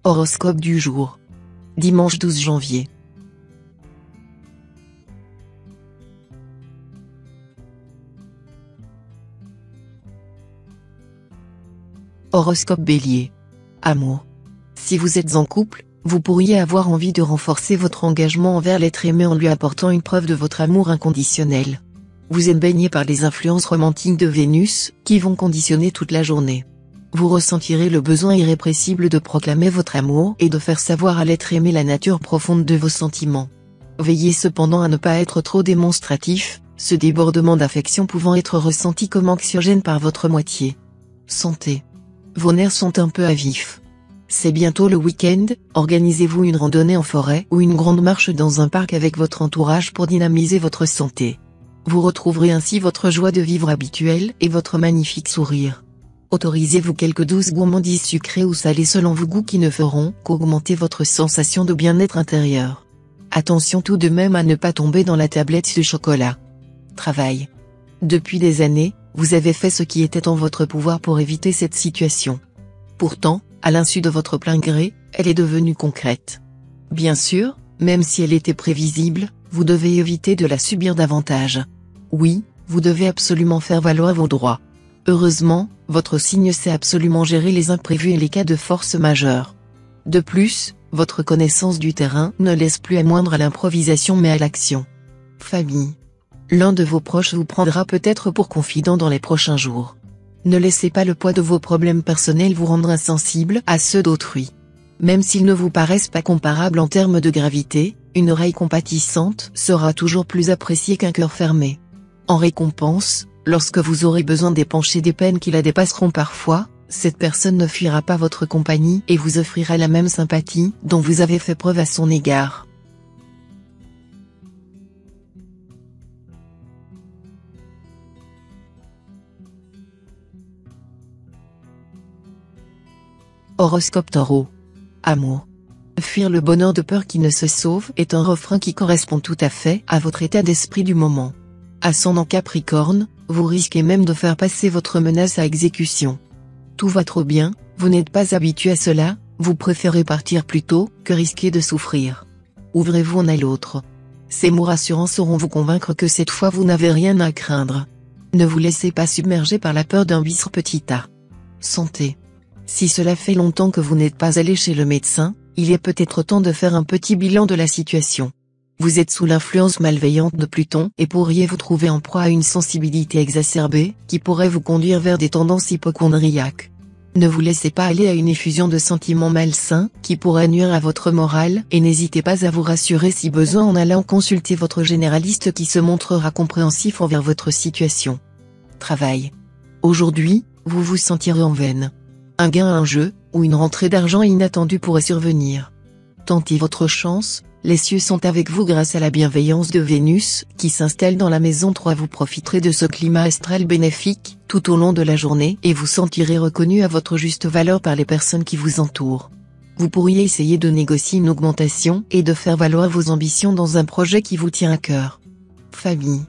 Horoscope du jour. Dimanche 12 janvier. Horoscope Bélier. Amour. Si vous êtes en couple, vous pourriez avoir envie de renforcer votre engagement envers l'être aimé en lui apportant une preuve de votre amour inconditionnel. Vous êtes baigné par les influences romantiques de Vénus, qui vont conditionner toute la journée. Vous ressentirez le besoin irrépressible de proclamer votre amour et de faire savoir à l'être aimé la nature profonde de vos sentiments. Veillez cependant à ne pas être trop démonstratif, ce débordement d'affection pouvant être ressenti comme anxiogène par votre moitié. Santé. Vos nerfs sont un peu à vif. C'est bientôt le week-end, organisez-vous une randonnée en forêt ou une grande marche dans un parc avec votre entourage pour dynamiser votre santé. Vous retrouverez ainsi votre joie de vivre habituelle et votre magnifique sourire. Autorisez-vous quelques douces gourmandises sucrées ou salées selon vos goûts qui ne feront qu'augmenter votre sensation de bien-être intérieur. Attention tout de même à ne pas tomber dans la tablette de chocolat. Travail. Depuis des années, vous avez fait ce qui était en votre pouvoir pour éviter cette situation. Pourtant, à l'insu de votre plein gré, elle est devenue concrète. Bien sûr, même si elle était prévisible, vous devez éviter de la subir davantage. Oui, vous devez absolument faire valoir vos droits. Heureusement, votre signe sait absolument gérer les imprévus et les cas de force majeure. De plus, votre connaissance du terrain ne laisse plus à moindre à l'improvisation mais à l'action. Famille. L'un de vos proches vous prendra peut-être pour confident dans les prochains jours. Ne laissez pas le poids de vos problèmes personnels vous rendre insensible à ceux d'autrui. Même s'ils ne vous paraissent pas comparables en termes de gravité, une oreille compatissante sera toujours plus appréciée qu'un cœur fermé. En récompense, lorsque vous aurez besoin d'épancher des peines qui la dépasseront parfois, cette personne ne fuira pas votre compagnie et vous offrira la même sympathie dont vous avez fait preuve à son égard. Horoscope Taureau. Amour. Fuir le bonheur de peur qui ne se sauve est un refrain qui correspond tout à fait à votre état d'esprit du moment. Ascendant Capricorne, vous risquez même de faire passer votre menace à exécution. Tout va trop bien, vous n'êtes pas habitué à cela, vous préférez partir plus tôt que risquer de souffrir. Ouvrez-vous en à l'autre. Ces mots rassurants sauront vous convaincre que cette fois vous n'avez rien à craindre. Ne vous laissez pas submerger par la peur d'un bis petit a. Santé. Si cela fait longtemps que vous n'êtes pas allé chez le médecin, il est peut-être temps de faire un petit bilan de la situation. Vous êtes sous l'influence malveillante de Pluton et pourriez vous trouver en proie à une sensibilité exacerbée, qui pourrait vous conduire vers des tendances hypocondriaques. Ne vous laissez pas aller à une effusion de sentiments malsains, qui pourrait nuire à votre morale, et n'hésitez pas à vous rassurer si besoin en allant consulter votre généraliste qui se montrera compréhensif envers votre situation. Travail. Aujourd'hui, vous vous sentirez en veine. Un gain à un jeu, ou une rentrée d'argent inattendue pourrait survenir. Tentez votre chance, les cieux sont avec vous grâce à la bienveillance de Vénus, qui s'installe dans la maison 3. Vous profiterez de ce climat astral bénéfique, tout au long de la journée et vous sentirez reconnu à votre juste valeur par les personnes qui vous entourent. Vous pourriez essayer de négocier une augmentation et de faire valoir vos ambitions dans un projet qui vous tient à cœur. Famille.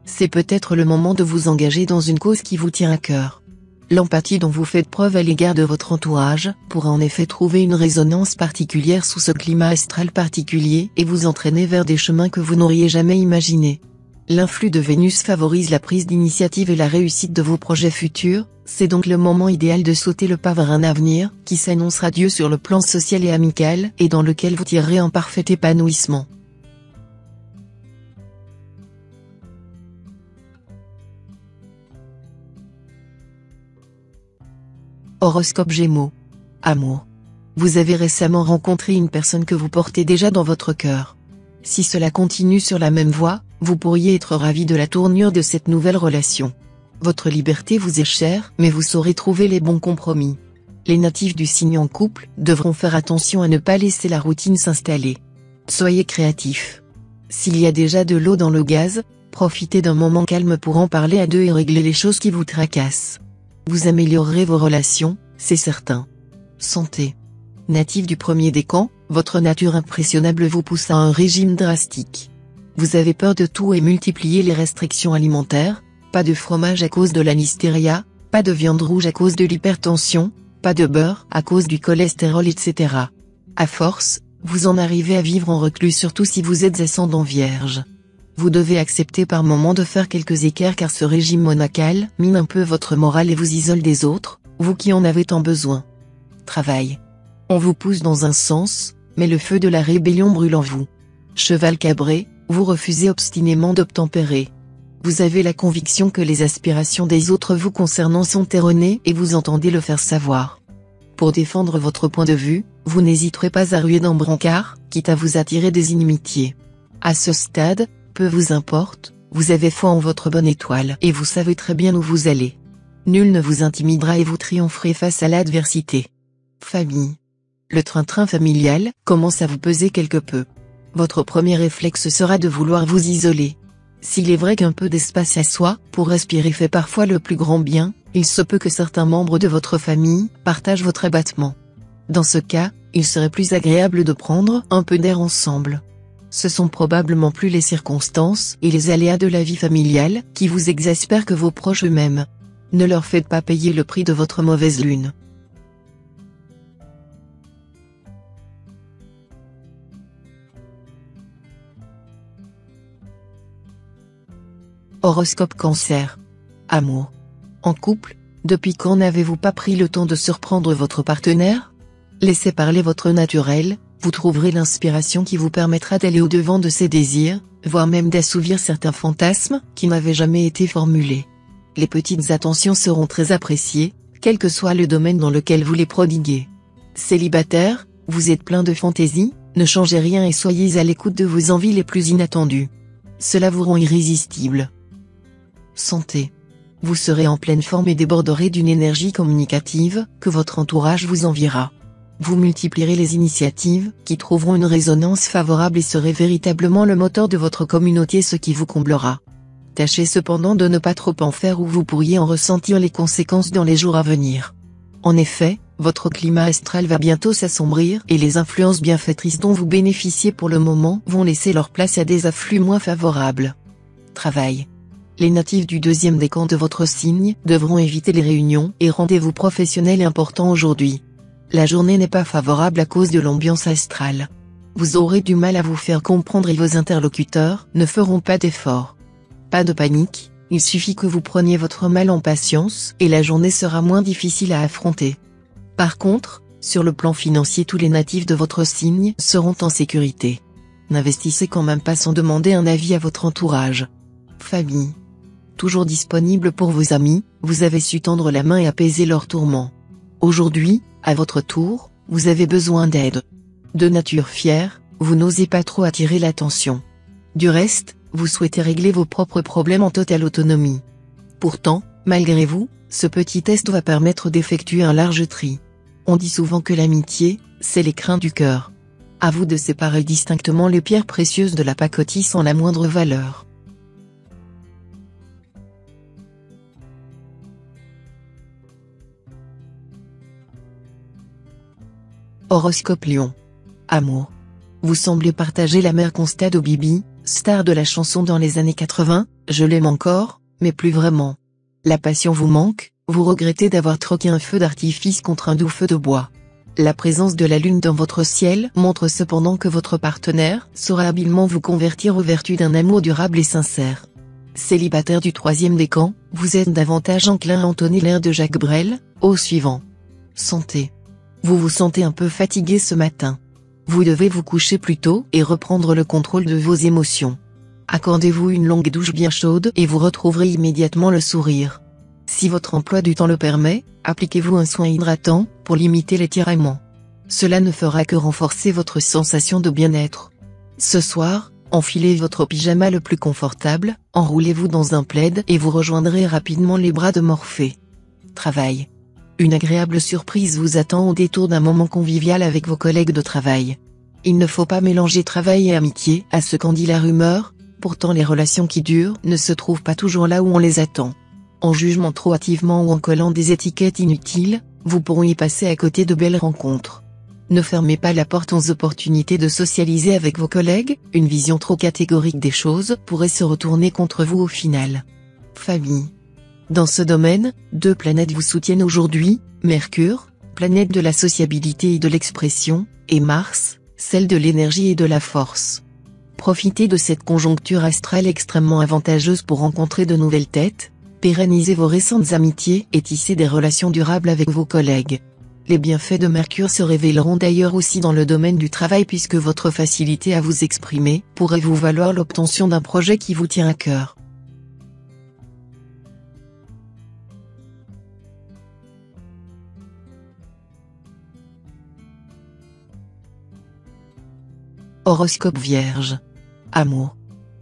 C'est peut-être le moment de vous engager dans une cause qui vous tient à cœur. L'empathie dont vous faites preuve à l'égard de votre entourage pourra en effet trouver une résonance particulière sous ce climat astral particulier et vous entraîner vers des chemins que vous n'auriez jamais imaginés. L'influx de Vénus favorise la prise d'initiative et la réussite de vos projets futurs, c'est donc le moment idéal de sauter le pas vers un avenir qui s'annonce radieux sur le plan social et amical et dans lequel vous tirerez un parfait épanouissement. Horoscope Gémeaux. Amour. Vous avez récemment rencontré une personne que vous portez déjà dans votre cœur. Si cela continue sur la même voie, vous pourriez être ravi de la tournure de cette nouvelle relation. Votre liberté vous est chère, mais vous saurez trouver les bons compromis. Les natifs du signe en couple devront faire attention à ne pas laisser la routine s'installer. Soyez créatifs. S'il y a déjà de l'eau dans le gaz, profitez d'un moment calme pour en parler à deux et régler les choses qui vous tracassent. Vous améliorerez vos relations, c'est certain. Santé. Natif du premier décan, votre nature impressionnable vous pousse à un régime drastique. Vous avez peur de tout et multipliez les restrictions alimentaires, pas de fromage à cause de la listeria, pas de viande rouge à cause de l'hypertension, pas de beurre à cause du cholestérol etc. À force, vous en arrivez à vivre en reclus, surtout si vous êtes ascendant Vierge. Vous devez accepter par moments de faire quelques écarts car ce régime monacal mine un peu votre morale et vous isole des autres, vous qui en avez tant besoin. Travail. On vous pousse dans un sens, mais le feu de la rébellion brûle en vous. Cheval cabré, vous refusez obstinément d'obtempérer. Vous avez la conviction que les aspirations des autres vous concernant sont erronées et vous entendez le faire savoir. Pour défendre votre point de vue, vous n'hésiterez pas à ruer dans brancard, quitte à vous attirer des inimitiés. À ce stade, peu vous importe, vous avez foi en votre bonne étoile et vous savez très bien où vous allez. Nul ne vous intimidera et vous triompherez face à l'adversité. Famille. Le train-train familial commence à vous peser quelque peu. Votre premier réflexe sera de vouloir vous isoler. S'il est vrai qu'un peu d'espace à soi, pour respirer fait parfois le plus grand bien, il se peut que certains membres de votre famille partagent votre abattement. Dans ce cas, il serait plus agréable de prendre un peu d'air ensemble. Ce sont probablement plus les circonstances et les aléas de la vie familiale qui vous exaspèrent que vos proches eux-mêmes. Ne leur faites pas payer le prix de votre mauvaise lune. Horoscope Cancer. Amour. En couple, depuis quand n'avez-vous pas pris le temps de surprendre votre partenaire? Laissez parler votre naturel, vous trouverez l'inspiration qui vous permettra d'aller au-devant de ses désirs, voire même d'assouvir certains fantasmes qui n'avaient jamais été formulés. Les petites attentions seront très appréciées, quel que soit le domaine dans lequel vous les prodiguez. Célibataire, vous êtes plein de fantaisie, ne changez rien et soyez à l'écoute de vos envies les plus inattendues. Cela vous rend irrésistible. Santé. Vous serez en pleine forme et déborderez d'une énergie communicative que votre entourage vous enviera. Vous multiplierez les initiatives qui trouveront une résonance favorable et serez véritablement le moteur de votre communauté, ce qui vous comblera. Tâchez cependant de ne pas trop en faire ou vous pourriez en ressentir les conséquences dans les jours à venir. En effet, votre climat astral va bientôt s'assombrir et les influences bienfaitrices dont vous bénéficiez pour le moment vont laisser leur place à des afflux moins favorables. Travail. Les natifs du deuxième décan de votre signe devront éviter les réunions et rendez-vous professionnels importants aujourd'hui. La journée n'est pas favorable à cause de l'ambiance astrale. Vous aurez du mal à vous faire comprendre et vos interlocuteurs ne feront pas d'efforts. Pas de panique, il suffit que vous preniez votre mal en patience et la journée sera moins difficile à affronter. Par contre, sur le plan financier, tous les natifs de votre signe seront en sécurité. N'investissez quand même pas sans demander un avis à votre entourage. Famille. Toujours disponible pour vos amis, vous avez su tendre la main et apaiser leurs tourments. Aujourd'hui, à votre tour, vous avez besoin d'aide. De nature fière, vous n'osez pas trop attirer l'attention. Du reste, vous souhaitez régler vos propres problèmes en totale autonomie. Pourtant, malgré vous, ce petit test va permettre d'effectuer un large tri. On dit souvent que l'amitié, c'est l'écrin du cœur. À vous de séparer distinctement les pierres précieuses de la pacotille sans la moindre valeur. Horoscope Lion. Amour. Vous semblez partager la mer constat de Bibi, star de la chanson dans les années 80, je l'aime encore, mais plus vraiment. La passion vous manque, vous regrettez d'avoir troqué un feu d'artifice contre un doux feu de bois. La présence de la lune dans votre ciel montre cependant que votre partenaire saura habilement vous convertir aux vertus d'un amour durable et sincère. Célibataire du troisième décan, vous êtes davantage enclin à entonner l'air de Jacques Brel, au suivant. Santé. Vous vous sentez un peu fatigué ce matin. Vous devez vous coucher plus tôt et reprendre le contrôle de vos émotions. Accordez-vous une longue douche bien chaude et vous retrouverez immédiatement le sourire. Si votre emploi du temps le permet, appliquez-vous un soin hydratant pour limiter l'étirement. Cela ne fera que renforcer votre sensation de bien-être. Ce soir, enfilez votre pyjama le plus confortable, enroulez-vous dans un plaid et vous rejoindrez rapidement les bras de Morphée. Travail. Une agréable surprise vous attend au détour d'un moment convivial avec vos collègues de travail. Il ne faut pas mélanger travail et amitié, à ce qu'en dit la rumeur, pourtant les relations qui durent ne se trouvent pas toujours là où on les attend. En jugement trop hâtivement ou en collant des étiquettes inutiles, vous pourriez passer à côté de belles rencontres. Ne fermez pas la porte aux opportunités de socialiser avec vos collègues, une vision trop catégorique des choses pourrait se retourner contre vous au final. Famille. Dans ce domaine, deux planètes vous soutiennent aujourd'hui, Mercure, planète de la sociabilité et de l'expression, et Mars, celle de l'énergie et de la force. Profitez de cette conjoncture astrale extrêmement avantageuse pour rencontrer de nouvelles têtes, pérenniser vos récentes amitiés et tisser des relations durables avec vos collègues. Les bienfaits de Mercure se révéleront d'ailleurs aussi dans le domaine du travail puisque votre facilité à vous exprimer pourrait vous valoir l'obtention d'un projet qui vous tient à cœur. Horoscope Vierge. Amour.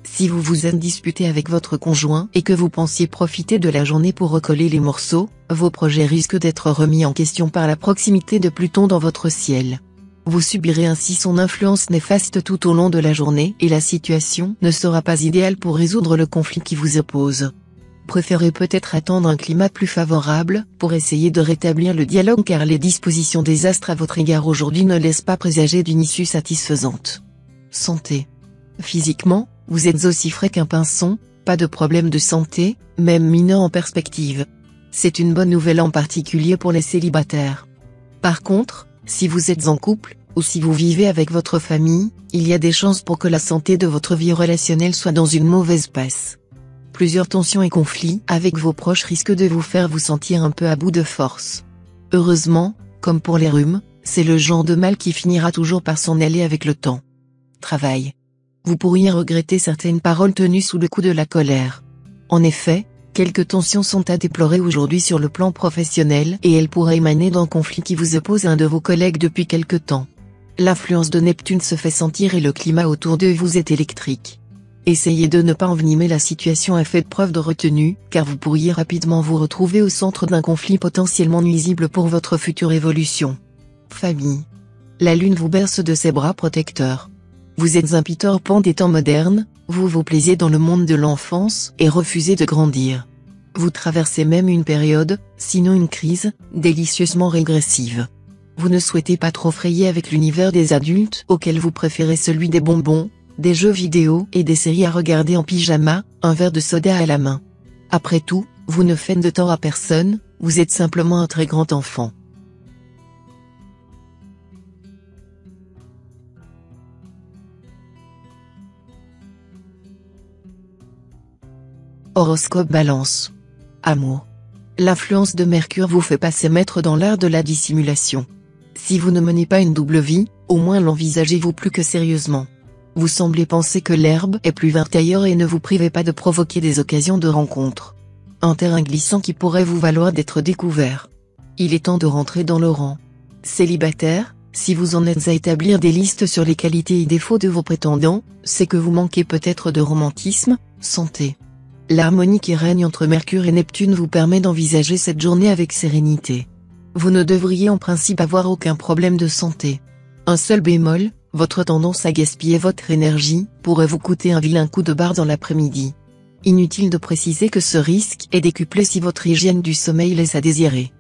Si vous vous êtes disputé avec votre conjoint et que vous pensiez profiter de la journée pour recoller les morceaux, vos projets risquent d'être remis en question par la proximité de Pluton dans votre ciel. Vous subirez ainsi son influence néfaste tout au long de la journée et la situation ne sera pas idéale pour résoudre le conflit qui vous oppose. Préférez peut-être attendre un climat plus favorable pour essayer de rétablir le dialogue car les dispositions des astres à votre égard aujourd'hui ne laissent pas présager d'une issue satisfaisante. Santé. Physiquement, vous êtes aussi frais qu'un pinson, pas de problème de santé, même mineur en perspective. C'est une bonne nouvelle en particulier pour les célibataires. Par contre, si vous êtes en couple, ou si vous vivez avec votre famille, il y a des chances pour que la santé de votre vie relationnelle soit dans une mauvaise passe. Plusieurs tensions et conflits avec vos proches risquent de vous faire vous sentir un peu à bout de force. Heureusement, comme pour les rhumes, c'est le genre de mal qui finira toujours par s'en aller avec le temps. Travail. Vous pourriez regretter certaines paroles tenues sous le coup de la colère. En effet, quelques tensions sont à déplorer aujourd'hui sur le plan professionnel et elles pourraient émaner d'un conflit qui vous oppose à un de vos collègues depuis quelque temps. L'influence de Neptune se fait sentir et le climat autour de vous est électrique. Essayez de ne pas envenimer la situation et faites preuve de retenue, car vous pourriez rapidement vous retrouver au centre d'un conflit potentiellement nuisible pour votre future évolution. Famille. La lune vous berce de ses bras protecteurs. Vous êtes un Peter Pan des temps modernes, vous vous plaisez dans le monde de l'enfance et refusez de grandir. Vous traversez même une période, sinon une crise, délicieusement régressive. Vous ne souhaitez pas trop frayer avec l'univers des adultes auquel vous préférez celui des bonbons, des jeux vidéo et des séries à regarder en pyjama, un verre de soda à la main. Après tout, vous ne faites de tort à personne, vous êtes simplement un très grand enfant. Horoscope Balance. Amour. L'influence de Mercure vous fait passer maître dans l'art de la dissimulation. Si vous ne menez pas une double vie, au moins l'envisagez-vous plus que sérieusement. Vous semblez penser que l'herbe est plus verte ailleurs et ne vous privez pas de provoquer des occasions de rencontre. Un terrain glissant qui pourrait vous valoir d'être découvert. Il est temps de rentrer dans le rang. Célibataire, si vous en êtes à établir des listes sur les qualités et défauts de vos prétendants, c'est que vous manquez peut-être de romantisme. Santé. L'harmonie qui règne entre Mercure et Neptune vous permet d'envisager cette journée avec sérénité. Vous ne devriez en principe avoir aucun problème de santé. Un seul bémol, votre tendance à gaspiller votre énergie pourrait vous coûter un vilain coup de barre dans l'après-midi. Inutile de préciser que ce risque est décuplé si votre hygiène du sommeil laisse à désirer.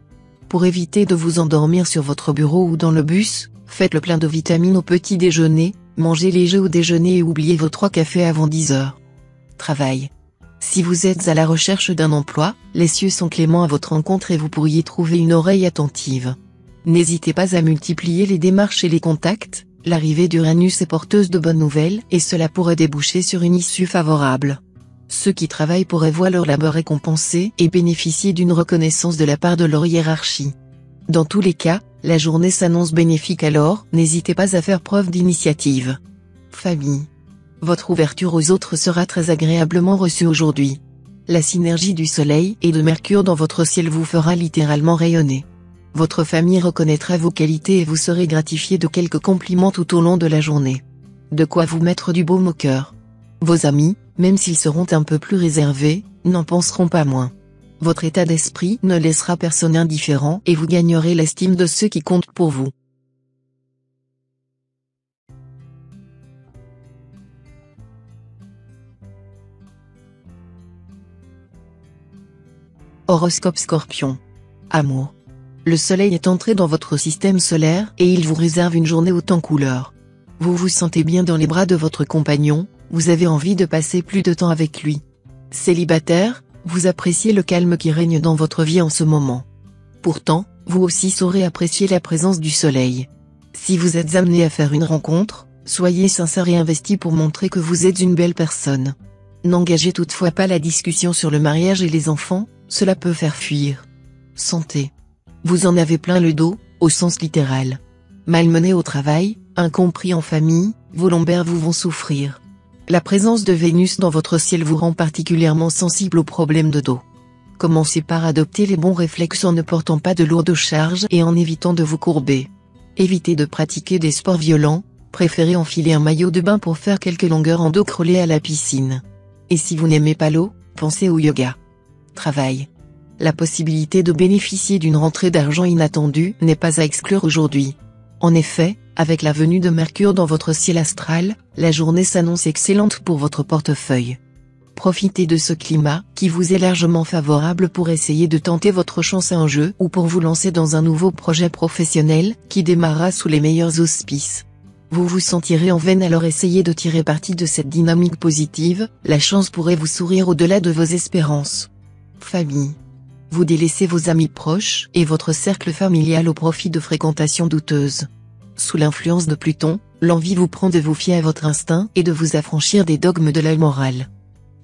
Pour éviter de vous endormir sur votre bureau ou dans le bus, faites le plein de vitamines au petit déjeuner, mangez léger au déjeuner et oubliez vos 3 cafés avant 10 heures. Travail. Si vous êtes à la recherche d'un emploi, les cieux sont cléments à votre rencontre et vous pourriez trouver une oreille attentive. N'hésitez pas à multiplier les démarches et les contacts, l'arrivée d'Uranus est porteuse de bonnes nouvelles et cela pourrait déboucher sur une issue favorable. Ceux qui travaillent pourraient voir leur labeur récompensé et bénéficier d'une reconnaissance de la part de leur hiérarchie. Dans tous les cas, la journée s'annonce bénéfique alors, n'hésitez pas à faire preuve d'initiative. Famille. Votre ouverture aux autres sera très agréablement reçue aujourd'hui. La synergie du Soleil et de Mercure dans votre ciel vous fera littéralement rayonner. Votre famille reconnaîtra vos qualités et vous serez gratifié de quelques compliments tout au long de la journée. De quoi vous mettre du baume au cœur. Vos amis, même s'ils seront un peu plus réservés, n'en penseront pas moins. Votre état d'esprit ne laissera personne indifférent et vous gagnerez l'estime de ceux qui comptent pour vous. Horoscope Scorpion. Amour. Le soleil est entré dans votre système solaire et il vous réserve une journée haute en couleurs. Vous vous sentez bien dans les bras de votre compagnon, vous avez envie de passer plus de temps avec lui. Célibataire, vous appréciez le calme qui règne dans votre vie en ce moment. Pourtant, Vous aussi saurez apprécier la présence du soleil. Si vous êtes amené à faire une rencontre, soyez sincère et investi pour montrer que vous êtes une belle personne. N'engagez toutefois pas la discussion sur le mariage et les enfants, cela peut faire fuir. Santé. Vous en avez plein le dos, au sens littéral. Malmené au travail, incompris en famille, vos lombaires vous vont souffrir. La présence de Vénus dans votre ciel vous rend particulièrement sensible aux problèmes de dos. Commencez par adopter les bons réflexes en ne portant pas de lourdes charges et en évitant de vous courber. Évitez de pratiquer des sports violents, préférez enfiler un maillot de bain pour faire quelques longueurs en dos crôlées à la piscine. Et si vous n'aimez pas l'eau, pensez au yoga. Travail. La possibilité de bénéficier d'une rentrée d'argent inattendue n'est pas à exclure aujourd'hui. En effet, avec la venue de Mercure dans votre ciel astral, la journée s'annonce excellente pour votre portefeuille. Profitez de ce climat, qui vous est largement favorable pour essayer de tenter votre chance à un jeu ou pour vous lancer dans un nouveau projet professionnel, qui démarrera sous les meilleurs auspices. Vous vous sentirez en veine, alors essayez de tirer parti de cette dynamique positive, la chance pourrait vous sourire au-delà de vos espérances. Famille. Vous délaissez vos amis proches et votre cercle familial au profit de fréquentations douteuses. Sous l'influence de Pluton, l'envie vous prend de vous fier à votre instinct et de vous affranchir des dogmes de la morale.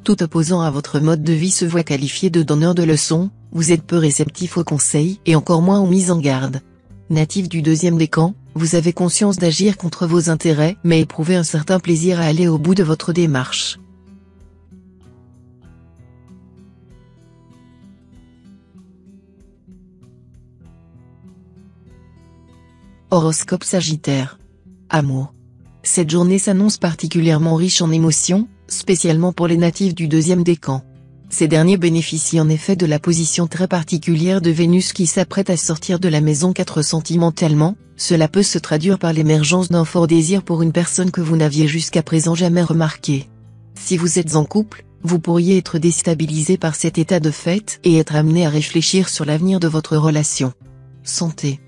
Tout opposant à votre mode de vie se voit qualifié de donneur de leçons, vous êtes peu réceptif aux conseils et encore moins aux mises en garde. Natif du deuxième décan, vous avez conscience d'agir contre vos intérêts mais éprouvez un certain plaisir à aller au bout de votre démarche. Horoscope Sagittaire. Amour. Cette journée s'annonce particulièrement riche en émotions, spécialement pour les natifs du deuxième décan. Ces derniers bénéficient en effet de la position très particulière de Vénus qui s'apprête à sortir de la maison 4 sentimentalement, cela peut se traduire par l'émergence d'un fort désir pour une personne que vous n'aviez jusqu'à présent jamais remarqué. Si vous êtes en couple, vous pourriez être déstabilisé par cet état de fait et être amené à réfléchir sur l'avenir de votre relation. Santé.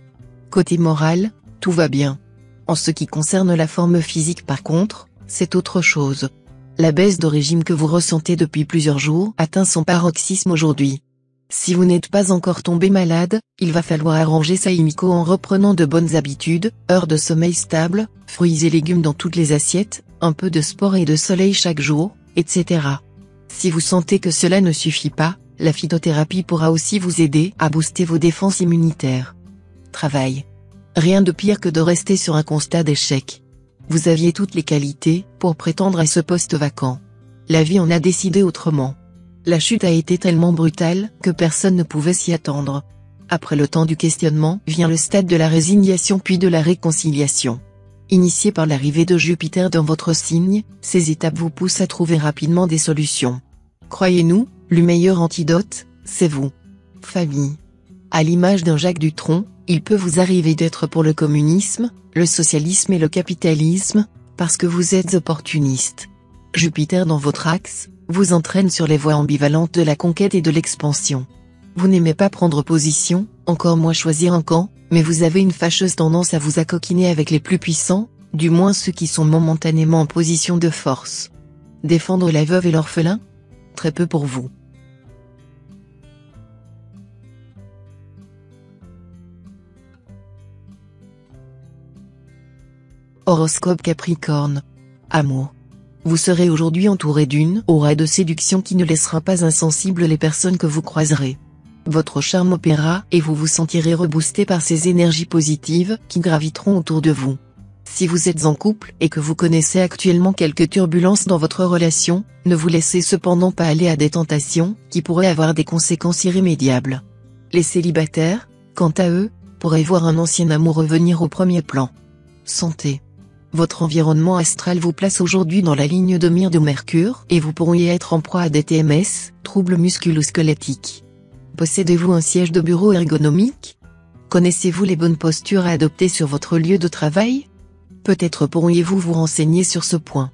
Côté moral, tout va bien. En ce qui concerne la forme physique par contre, c'est autre chose. La baisse de régime que vous ressentez depuis plusieurs jours atteint son paroxysme aujourd'hui. Si vous n'êtes pas encore tombé malade, il va falloir arranger ça illico en reprenant de bonnes habitudes, heures de sommeil stable, fruits et légumes dans toutes les assiettes, un peu de sport et de soleil chaque jour, etc. Si vous sentez que cela ne suffit pas, la phytothérapie pourra aussi vous aider à booster vos défenses immunitaires. Travail. Rien de pire que de rester sur un constat d'échec. Vous aviez toutes les qualités pour prétendre à ce poste vacant. La vie en a décidé autrement. La chute a été tellement brutale que personne ne pouvait s'y attendre. Après le temps du questionnement vient le stade de la résignation puis de la réconciliation. Initié par l'arrivée de Jupiter dans votre signe, ces étapes vous poussent à trouver rapidement des solutions. Croyez-nous, le meilleur antidote, c'est vous. Famille. À l'image d'un Jacques Dutronc, il peut vous arriver d'être pour le communisme, le socialisme et le capitalisme, parce que vous êtes opportuniste. Jupiter dans votre axe, vous entraîne sur les voies ambivalentes de la conquête et de l'expansion. Vous n'aimez pas prendre position, encore moins choisir un camp, mais vous avez une fâcheuse tendance à vous accoquiner avec les plus puissants, du moins ceux qui sont momentanément en position de force. Défendre la veuve et l'orphelin ? Très peu pour vous. Horoscope Capricorne. Amour. Vous serez aujourd'hui entouré d'une aura de séduction qui ne laissera pas insensibles les personnes que vous croiserez. Votre charme opérera et vous vous sentirez reboosté par ces énergies positives qui graviteront autour de vous. Si vous êtes en couple et que vous connaissez actuellement quelques turbulences dans votre relation, ne vous laissez cependant pas aller à des tentations qui pourraient avoir des conséquences irrémédiables. Les célibataires, quant à eux, pourraient voir un ancien amour revenir au premier plan. Santé. Votre environnement astral vous place aujourd'hui dans la ligne de mire de Mercure et vous pourriez être en proie à des TMS, troubles musculo-squelettiques. Possédez-vous un siège de bureau ergonomique? Connaissez-vous les bonnes postures à adopter sur votre lieu de travail? Peut-être pourriez-vous vous renseigner sur ce point.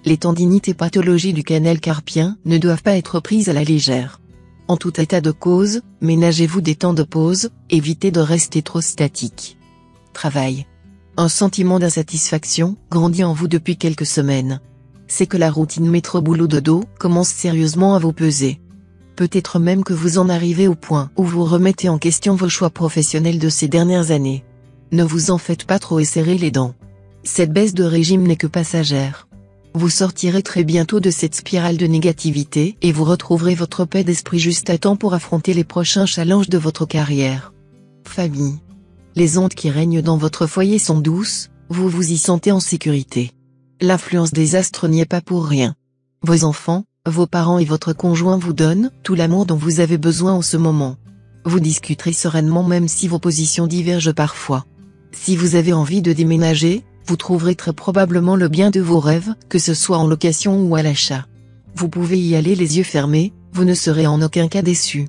Les tendinites et pathologies du canal carpien ne doivent pas être prises à la légère. En tout état de cause, ménagez-vous des temps de pause, évitez de rester trop statique. Travail. Un sentiment d'insatisfaction grandit en vous depuis quelques semaines. C'est que la routine métro-boulot-dodo commence sérieusement à vous peser. Peut-être même que vous en arrivez au point où vous remettez en question vos choix professionnels de ces dernières années. Ne vous en faites pas trop et serrez les dents. Cette baisse de régime n'est que passagère. Vous sortirez très bientôt de cette spirale de négativité et vous retrouverez votre paix d'esprit juste à temps pour affronter les prochains challenges de votre carrière. Famille. Les ondes qui règnent dans votre foyer sont douces, vous vous y sentez en sécurité. L'influence des astres n'y est pas pour rien. Vos enfants, vos parents et votre conjoint vous donnent tout l'amour dont vous avez besoin en ce moment. Vous discuterez sereinement même si vos positions divergent parfois. Si vous avez envie de déménager, vous trouverez très probablement le bien de vos rêves, que ce soit en location ou à l'achat. Vous pouvez y aller les yeux fermés, vous ne serez en aucun cas déçu.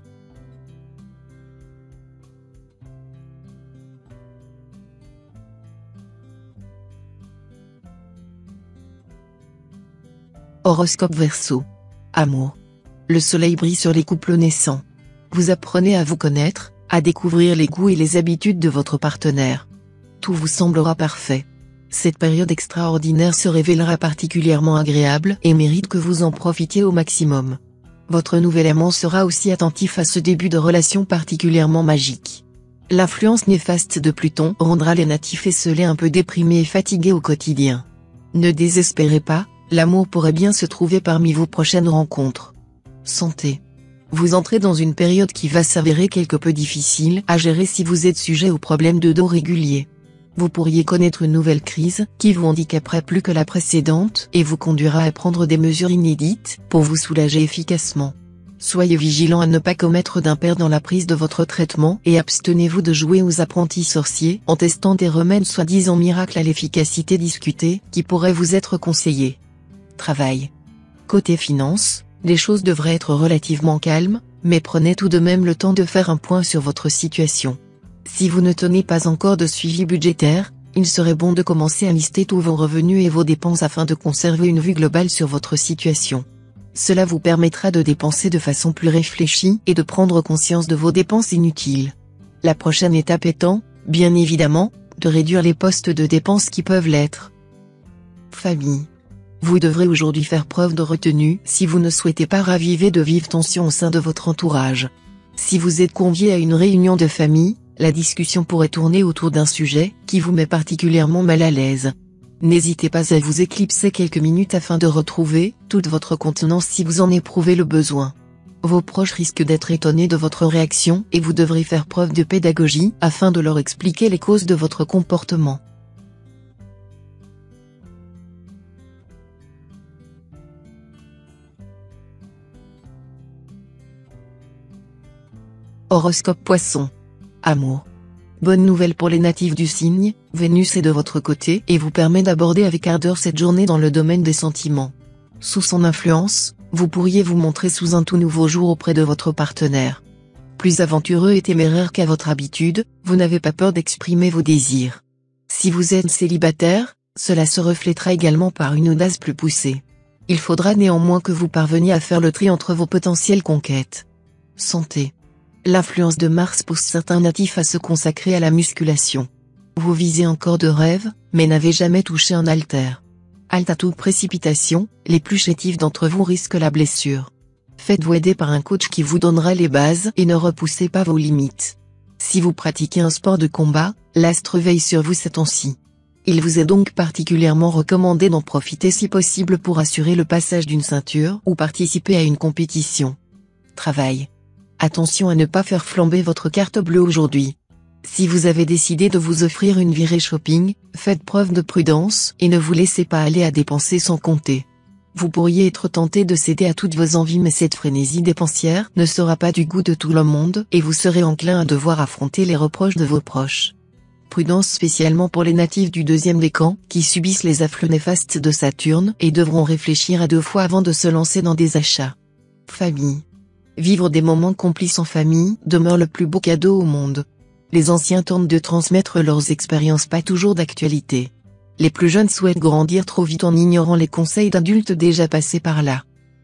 Horoscope Verseau. Amour. Le soleil brille sur les couples naissants. Vous apprenez à vous connaître, à découvrir les goûts et les habitudes de votre partenaire. Tout vous semblera parfait. Cette période extraordinaire se révélera particulièrement agréable et mérite que vous en profitiez au maximum. Votre nouvel amant sera aussi attentif à ce début de relation particulièrement magique. L'influence néfaste de Pluton rendra les natifs esselés un peu déprimés et fatigués au quotidien. Ne désespérez pas, l'amour pourrait bien se trouver parmi vos prochaines rencontres. Santé. Vous entrez dans une période qui va s'avérer quelque peu difficile à gérer si vous êtes sujet aux problèmes de dos réguliers. Vous pourriez connaître une nouvelle crise qui vous handicaperait plus que la précédente et vous conduira à prendre des mesures inédites pour vous soulager efficacement. Soyez vigilant à ne pas commettre d'impair dans la prise de votre traitement et abstenez-vous de jouer aux apprentis sorciers en testant des remèdes soi-disant miracles à l'efficacité discutée qui pourraient vous être conseillés. Travail. Côté finance, les choses devraient être relativement calmes, mais prenez tout de même le temps de faire un point sur votre situation. Si vous ne tenez pas encore de suivi budgétaire, il serait bon de commencer à lister tous vos revenus et vos dépenses afin de conserver une vue globale sur votre situation. Cela vous permettra de dépenser de façon plus réfléchie et de prendre conscience de vos dépenses inutiles. La prochaine étape étant, bien évidemment, de réduire les postes de dépenses qui peuvent l'être. Famille. Vous devrez aujourd'hui faire preuve de retenue si vous ne souhaitez pas raviver de vives tensions au sein de votre entourage. Si vous êtes convié à une réunion de famille, la discussion pourrait tourner autour d'un sujet qui vous met particulièrement mal à l'aise. N'hésitez pas à vous éclipser quelques minutes afin de retrouver toute votre contenance si vous en éprouvez le besoin. Vos proches risquent d'être étonnés de votre réaction et vous devrez faire preuve de pédagogie afin de leur expliquer les causes de votre comportement. Horoscope Poisson. Amour. Bonne nouvelle pour les natifs du signe, Vénus est de votre côté et vous permet d'aborder avec ardeur cette journée dans le domaine des sentiments. Sous son influence, vous pourriez vous montrer sous un tout nouveau jour auprès de votre partenaire. Plus aventureux et téméraire qu'à votre habitude, vous n'avez pas peur d'exprimer vos désirs. Si vous êtes célibataire, cela se reflétera également par une audace plus poussée. Il faudra néanmoins que vous parveniez à faire le tri entre vos potentielles conquêtes. Santé. L'influence de Mars pousse certains natifs à se consacrer à la musculation. Vous visez encore de rêve, mais n'avez jamais touché un haltère. Halte à toute précipitation, les plus chétifs d'entre vous risquent la blessure. Faites-vous aider par un coach qui vous donnera les bases et ne repoussez pas vos limites. Si vous pratiquez un sport de combat, l'astre veille sur vous ces temps-ci. Il vous est donc particulièrement recommandé d'en profiter si possible pour assurer le passage d'une ceinture ou participer à une compétition. Travail. Attention à ne pas faire flamber votre carte bleue aujourd'hui. Si vous avez décidé de vous offrir une virée shopping, faites preuve de prudence et ne vous laissez pas aller à dépenser sans compter. Vous pourriez être tenté de céder à toutes vos envies mais cette frénésie dépensière ne sera pas du goût de tout le monde et vous serez enclin à devoir affronter les reproches de vos proches. Prudence spécialement pour les natifs du deuxième décan qui subissent les affluents néfastes de Saturne et devront réfléchir à deux fois avant de se lancer dans des achats. Famille. Vivre des moments complices en famille demeure le plus beau cadeau au monde. Les anciens tentent de transmettre leurs expériences pas toujours d'actualité. Les plus jeunes souhaitent grandir trop vite en ignorant les conseils d'adultes déjà passés par là.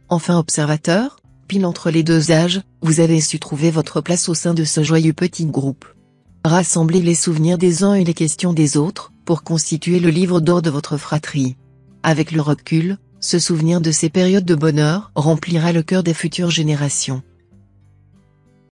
Enfin observateur, pile entre les deux âges, vous avez su trouver votre place au sein de ce joyeux petit groupe. Rassemblez les souvenirs des uns et les questions des autres, pour constituer le livre d'or de votre fratrie. Avec le recul, ce souvenir de ces périodes de bonheur remplira le cœur des futures générations.